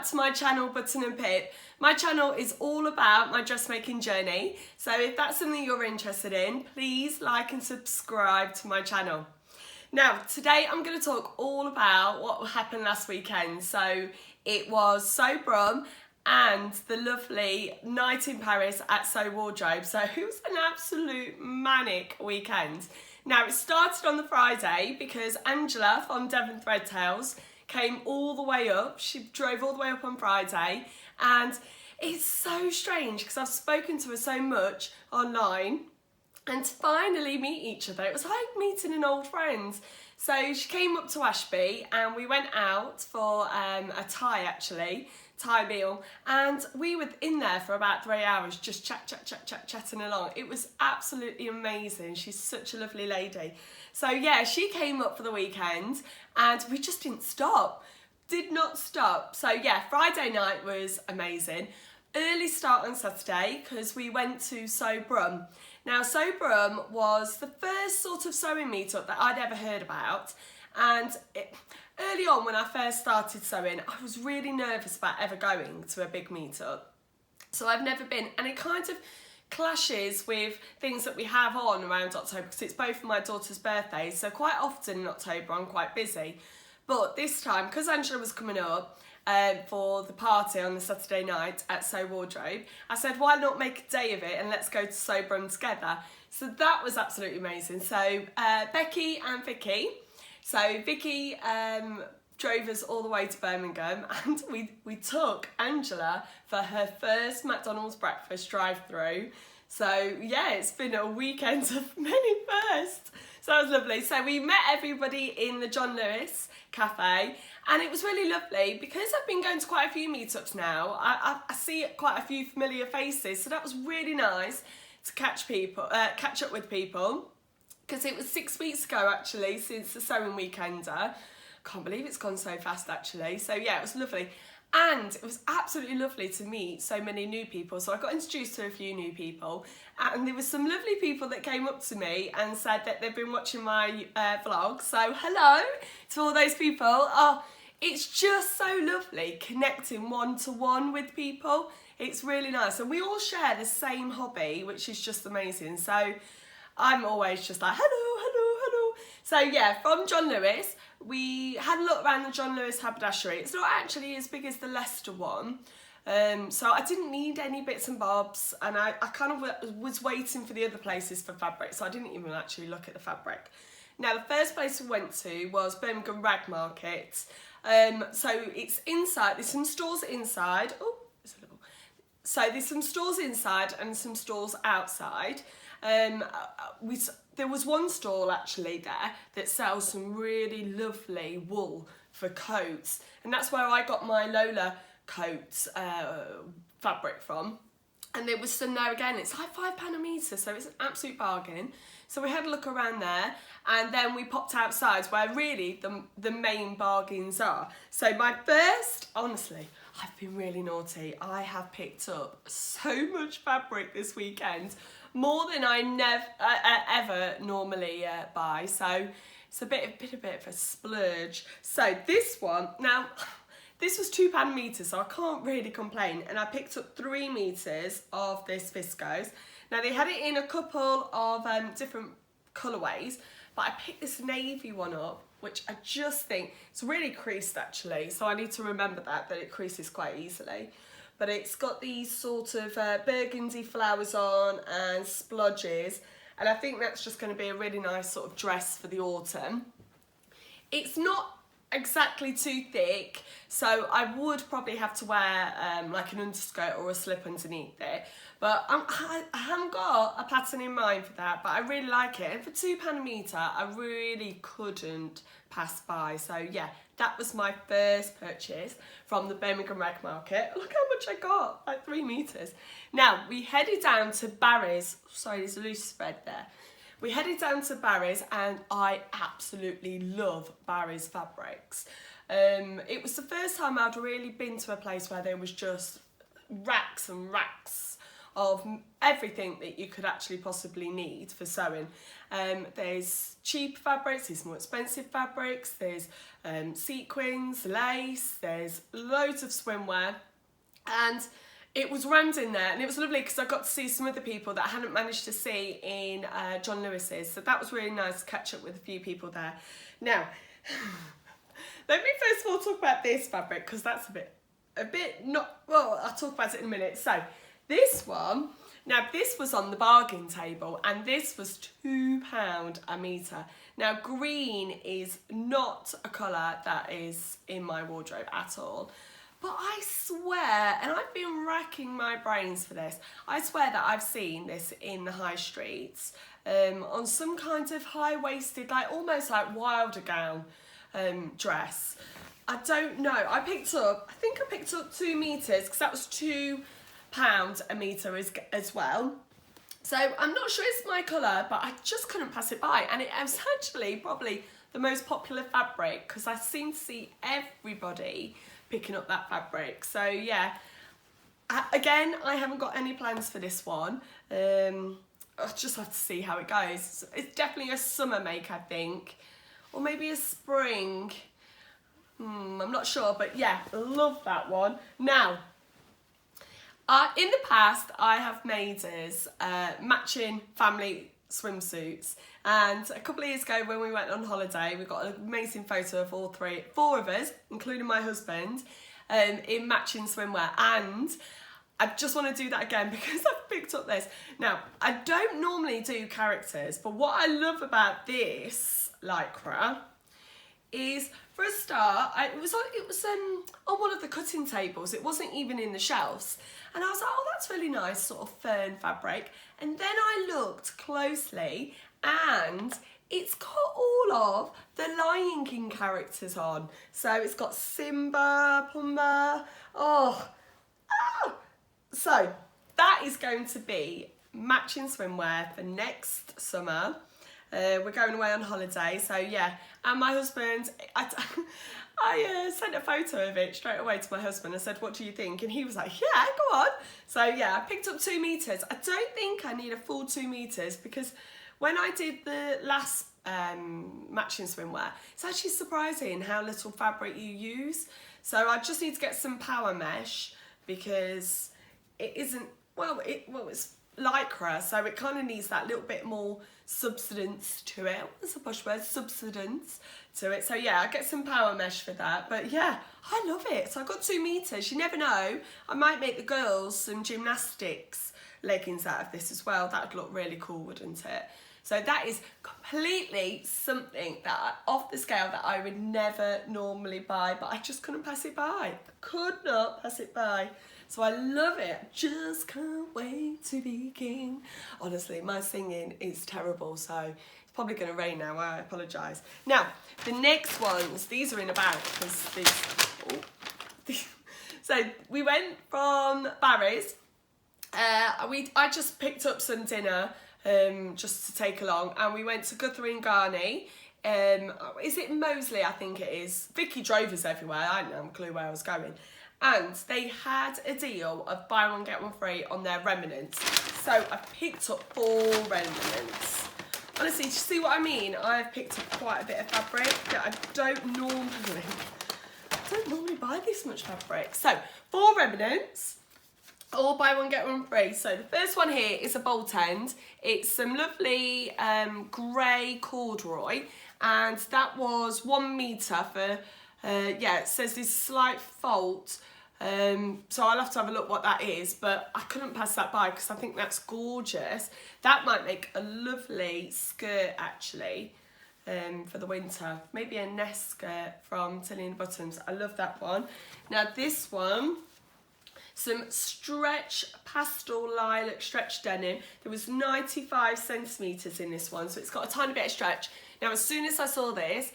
back to my channel, Button and Pip. My channel is all about my dressmaking journey, so if that's something you're interested in, please like and subscribe to my channel. Now, today I'm going to talk all about what happened last weekend. So it was sewbrum and the lovely night in Paris at Sew Wardrobe. So it was an absolute manic weekend. Now, it started on the Friday because Angela from Devon Threadtails came all the way up. She drove all the way up on Friday, and it's so strange because I've spoken to her so much online, and to finally meet each other, it was like meeting an old friend. So she came up to Ashby and we went out for a Thai meal, and we were in there for about 3 hours just chatting along. It was absolutely amazing. She's such a lovely lady. So yeah, she came up for the weekend and we just did not stop. So yeah, Friday night was amazing. Early start on Saturday because we went to sewbrum. Now, sewbrum was the first sort of sewing meetup that I'd ever heard about, and early on when I first started sewing, I was really nervous about ever going to a big meetup. So I've never been, and it kind of clashes with things that we have on around October because it's both my daughter's birthdays, so quite often in October I'm quite busy. But this time, because Angela was coming up for the party on the Saturday night at Sew Wardrobe, I said, why not make a day of it and let's go to sewbrum together. So that was absolutely amazing. So Becky and Vicky. So Vicky drove us all the way to Birmingham, and we took Angela for her first McDonald's breakfast drive-through. So yeah, it's been a weekend of many firsts. So that was lovely. So we met everybody in the John Lewis cafe, and it was really lovely because I've been going to quite a few meetups now. I see quite a few familiar faces, so that was really nice to catch up with people, because it was 6 weeks ago actually since the sewing weekender. Can't believe it's gone so fast actually. So yeah, it was lovely. And it was absolutely lovely to meet so many new people. So I got introduced to a few new people, and there were some lovely people that came up to me and said that they've been watching my vlog. So hello to all those people. Oh, it's just so lovely connecting one-to-one with people. It's really nice. And we all share the same hobby, which is just amazing. So I'm always just like, hello, hello, hello. So yeah, from John Lewis, we had a look around the John Lewis haberdashery. It's not actually as big as the Leicester one. So I didn't need any bits and bobs, and I kind of was waiting for the other places for fabric, so I didn't even actually look at the fabric. Now, the first place we went to was Birmingham Rag Market. So it's inside, there's some stores inside. Oh, there's a little. So there's some stores inside and some stores outside. There was one stall actually there that sells some really lovely wool for coats, and that's where I got my Lola coat fabric from. And there was some there again. It's like £5 a metre, so it's an absolute bargain. So we had a look around there, and then we popped outside where really the main bargains are. So my first, honestly, I've been really naughty. I have picked up so much fabric this weekend, more than I ever normally buy. So it's a bit of a splurge. So this one, now, this was £2 a metre, so I can't really complain. And I picked up 3 metres of this viscose. Now, they had it in a couple of different colourways, but I picked this navy one up, which I just think, it's really creased actually, so I need to remember that it creases quite easily. But it's got these sort of burgundy flowers on and splodges, and I think that's just going to be a really nice sort of dress for the autumn. It's not exactly too thick, so I would probably have to wear like an underskirt or a slip underneath it, but I haven't got a pattern in mind for that, but I really like it, and for £2 a metre I really couldn't pass by. So yeah, that was my first purchase from the Birmingham Rag Market. Look how much I got, like 3 metres. Now we headed down to Barry's. Sorry, there's a loose thread there. We headed down to Barry's, and I absolutely love Barry's fabrics. It was the first time I'd really been to a place where there was just racks and racks of everything that you could actually possibly need for sewing. There's cheap fabrics, there's more expensive fabrics, there's sequins, lace, there's loads of swimwear, and it was rammed in there, and it was lovely because I got to see some of the people that I hadn't managed to see in John Lewis's, so that was really nice to catch up with a few people there. Now, let me first of all talk about this fabric because that's a bit not, well, I'll talk about it in a minute. So this one, now this was on the bargain table and this was £2 a metre. Now green is not a colour that is in my wardrobe at all. But I swear, and I've been racking my brains for this, I swear that I've seen this in the high streets on some kind of high-waisted, like almost like Wilder gown dress. I don't know. I think I picked up 2 metres because that was £2 a metre as well. So I'm not sure it's my colour, but I just couldn't pass it by. And it was actually probably the most popular fabric because I seem to see everybody picking up that fabric. So yeah, again, I haven't got any plans for this one. I'll just have to see how it goes. It's definitely a summer make, I think, or maybe a spring. I'm not sure, but yeah, love that one. Now, in the past, I have made us matching family swimsuits, and a couple of years ago when we went on holiday, we got an amazing photo of four of us, including my husband, in matching swimwear, and I just want to do that again because I've picked up this. Now, I don't normally do characters, but what I love about this lycra is, for a start, it was on one of the cutting tables. It wasn't even in the shelves. And I was like, oh, that's really nice, sort of fern fabric. And then I looked closely and it's got all of the Lion King characters on. So it's got Simba, Pumbaa, So that is going to be matching swimwear for next summer. We're going away on holiday, so yeah. And my husband, I sent a photo of it straight away to my husband. I said, what do you think? And he was like, yeah, go on. So yeah, I picked up 2 metres. I don't think I need a full 2 metres because when I did the last matching swimwear, it's actually surprising how little fabric you use. So I just need to get some power mesh because it isn't, it's lycra, so it kind of needs that little bit more substance to it. What's a bush word? Substance to it. So yeah, I get some power mesh for that. But yeah, I love it. So I got 2 metres. You never know. I might make the girls some gymnastics leggings out of this as well. That would look really cool, wouldn't it? So that is completely something that off the scale that I would never normally buy, but I just couldn't pass it by. I could not pass it by. So I love it. Just can't wait to be king. Honestly, my singing is terrible, so it's probably going to rain now. I apologise. Now, the next ones, these are in a bag because so we went from Barry's. I just picked up some dinner just to take along, and we went to Guthrie and Garney. Is it Moseley? I think it is. Vicky drove us everywhere. I didn't have a clue where I was going. And they had a deal of buy one get one free on their remnants. So I picked up 4 remnants. Honestly, do you see what I mean? I've picked up quite a bit of fabric that I don't normally buy this much fabric. So 4 remnants, all buy one get one free. So the first one here is a bolt end. It's some lovely grey corduroy, and that was 1 metre for. Yeah, it says this slight fault, so I'll have to have a look what that is, but I couldn't pass that by because I think that's gorgeous. That might make a lovely skirt actually for the winter. Maybe a nest skirt from Tilly and Buttons. I love that one. Now this one, some stretch pastel lilac stretch denim. There was 95 centimetres in this one, so it's got a tiny bit of stretch. Now as soon as I saw this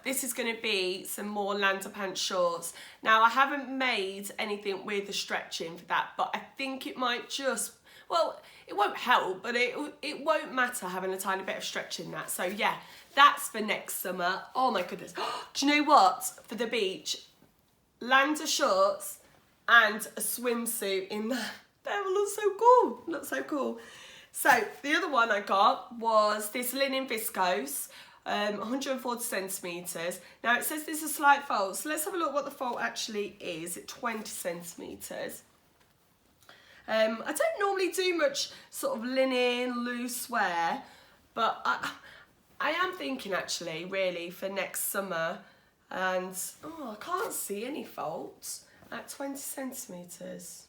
is going to be some more Lander pants shorts. Now I haven't made anything with the stretching for that, but I think it might just, well, it won't help, but it won't matter having a tiny bit of stretch in that. So yeah, that's for next summer. Oh my goodness. Do you know what? For the beach, Lander shorts and a swimsuit in that. They'll looks so cool. Looks so cool. So the other one I got was this linen viscose, 140 centimetres. Now it says there's a slight fold, so let's have a look what the fold actually is at 20 centimetres. I don't normally do much sort of linen, loose wear, but I am thinking actually really for next summer, and I can't see any folds at 20 centimetres.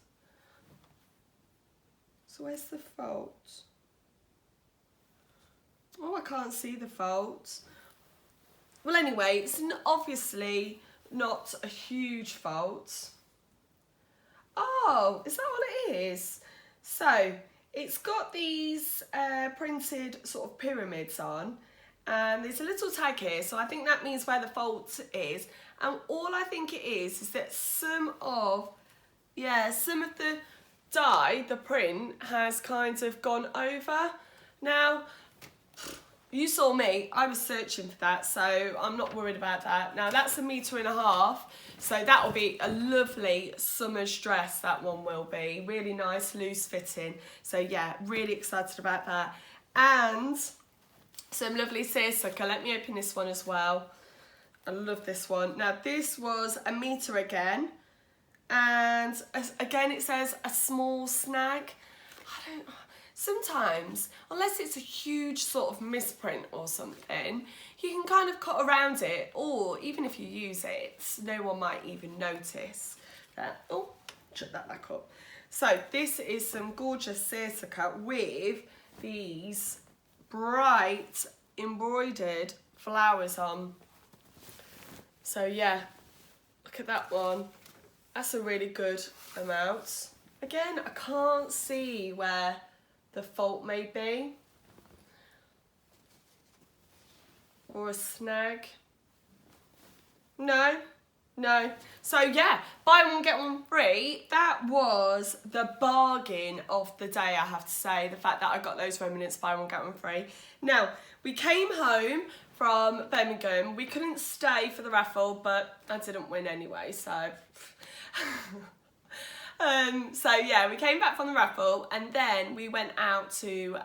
So where's the folds? I can't see the folds. Well, anyway, it's obviously not a huge fold. Oh, is that what it is? So it's got these printed sort of pyramids on, and there's a little tag here, so I think that means where the fold is. And all I think it is that some of the dye, the print, has kind of gone over. Now, you saw me, I was searching for that, so I'm not worried about that. Now that's 1.5 meters, so that will be a lovely summer's dress, that one will be. Really nice, loose fitting. So yeah, really excited about that. And some lovely seersucker. Let me open this one as well. I love this one. Now this was 1 meter again. And again it says a small snag. Sometimes, unless it's a huge sort of misprint or something, you can kind of cut around it, or even if you use it, no one might even notice that. Oh, shut that back up. So this is some gorgeous seersucker with these bright embroidered flowers on. So yeah, look at that one. That's a really good amount. Again, I can't see where the fault may be, or a snag. No. So yeah, buy one get one free. That was the bargain of the day, I have to say, the fact that I got those remnants, buy one get one free. Now we came home from Birmingham. We couldn't stay for the raffle, but I didn't win anyway, so so yeah, we came back from the raffle, and then we went out to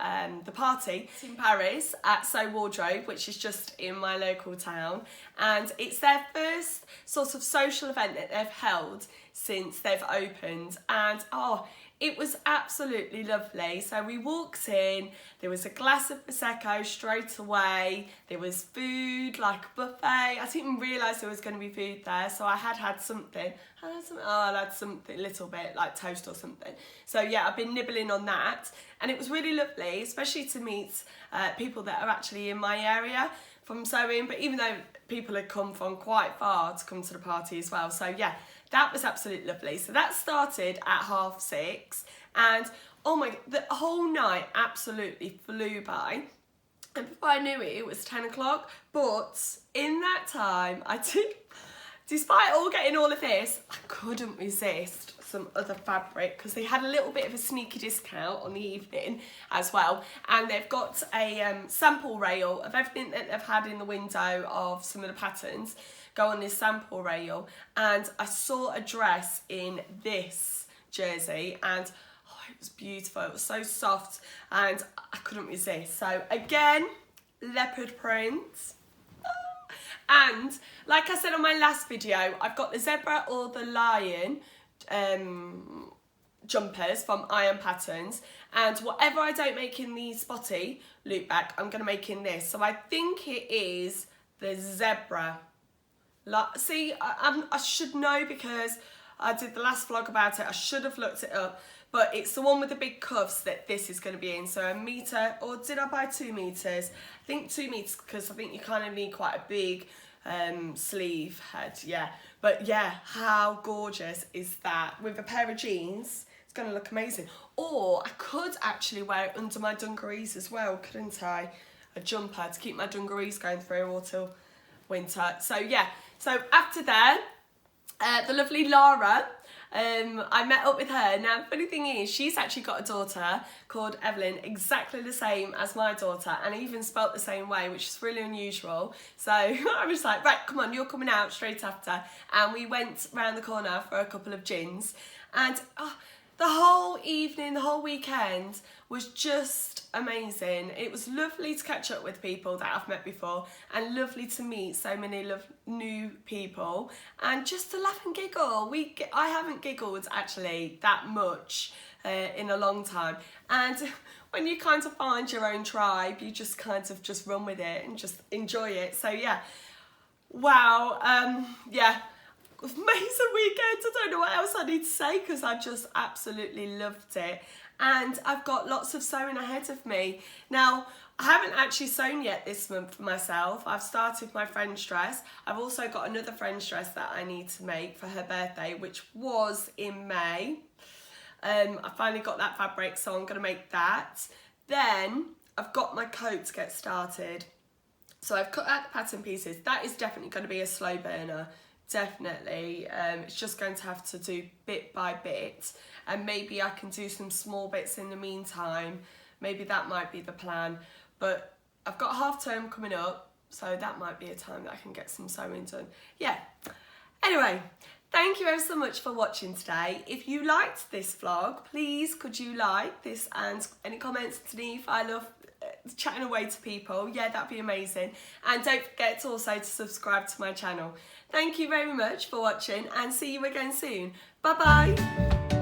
the party in Paris at Sew Wardrobe, which is just in my local town, and it's their first sort of social event that they've held since they've opened, and it was absolutely lovely. So we walked in, there was a glass of Prosecco straight away, there was food, like a buffet. I didn't even realise there was going to be food there, so I had something. I had something, a little bit, like toast or something. So yeah, I've been nibbling on that, and it was really lovely, especially to meet people that are actually in my area from sewing, but even though people had come from quite far to come to the party as well. So yeah, that was absolutely lovely. So that started at 6:30, and oh my, the whole night absolutely flew by. And before I knew it, it was 10 o'clock. But in that time, despite getting all of this, I couldn't resist some other fabric, because they had a little bit of a sneaky discount on the evening as well, and they've got a sample rail of everything that they've had in the window of some of the patterns go on this sample rail. And I saw a dress in this jersey, and it was beautiful. It was so soft, and I couldn't resist. So again, leopard print. And like I said on my last video, I've got the zebra or the lion jumpers from Iron Patterns, and whatever I don't make in the spotty loop back, I'm going to make in this. So I think it is the zebra. See, I should know, because I did the last vlog about it. I should have looked it up, but it's the one with the big cuffs that this is going to be in. So 1 meter, or did I buy 2 meters? I think 2 meters, because I think you kind of need quite a big sleeve head, yeah. But yeah, how gorgeous is that? With a pair of jeans, it's going to look amazing. Or I could actually wear it under my dungarees as well, couldn't I? A jumper to keep my dungarees going through all till winter. So yeah, so after that, the lovely Lara, I met up with her. Now, the funny thing is, she's actually got a daughter called Evelyn, exactly the same as my daughter, and even spelt the same way, which is really unusual. So I was like, right, come on, you're coming out straight after. And we went round the corner for a couple of gins. And the whole evening, the whole weekend was just amazing. It was lovely to catch up with people that I've met before and lovely to meet so many new people and just to laugh and giggle. I haven't giggled actually that much in a long time, and when you kind of find your own tribe, you just kind of just run with it and just enjoy it. So yeah, wow, yeah, amazing weekend. I don't know what else I need to say because I just absolutely loved it. And I've got lots of sewing ahead of me. Now, I haven't actually sewn yet this month for myself. I've started my friend's dress. I've also got another friend's dress that I need to make for her birthday, which was in May. I finally got that fabric, so I'm going to make that. Then I've got my coat to get started. So I've cut out the pattern pieces. That is definitely going to be a slow burner. Definitely. It's just going to have to do bit by bit, and maybe I can do some small bits in the meantime. Maybe that might be the plan, but I've got half term coming up, so that might be a time that I can get some sewing done. Yeah, anyway, thank you ever so much for watching today. If you liked this vlog, please could you like this, and any comments underneath. I love chatting away to people. Yeah, that'd be amazing. And don't forget to also to subscribe to my channel. Thank you very much for watching, and see you again soon. Bye bye.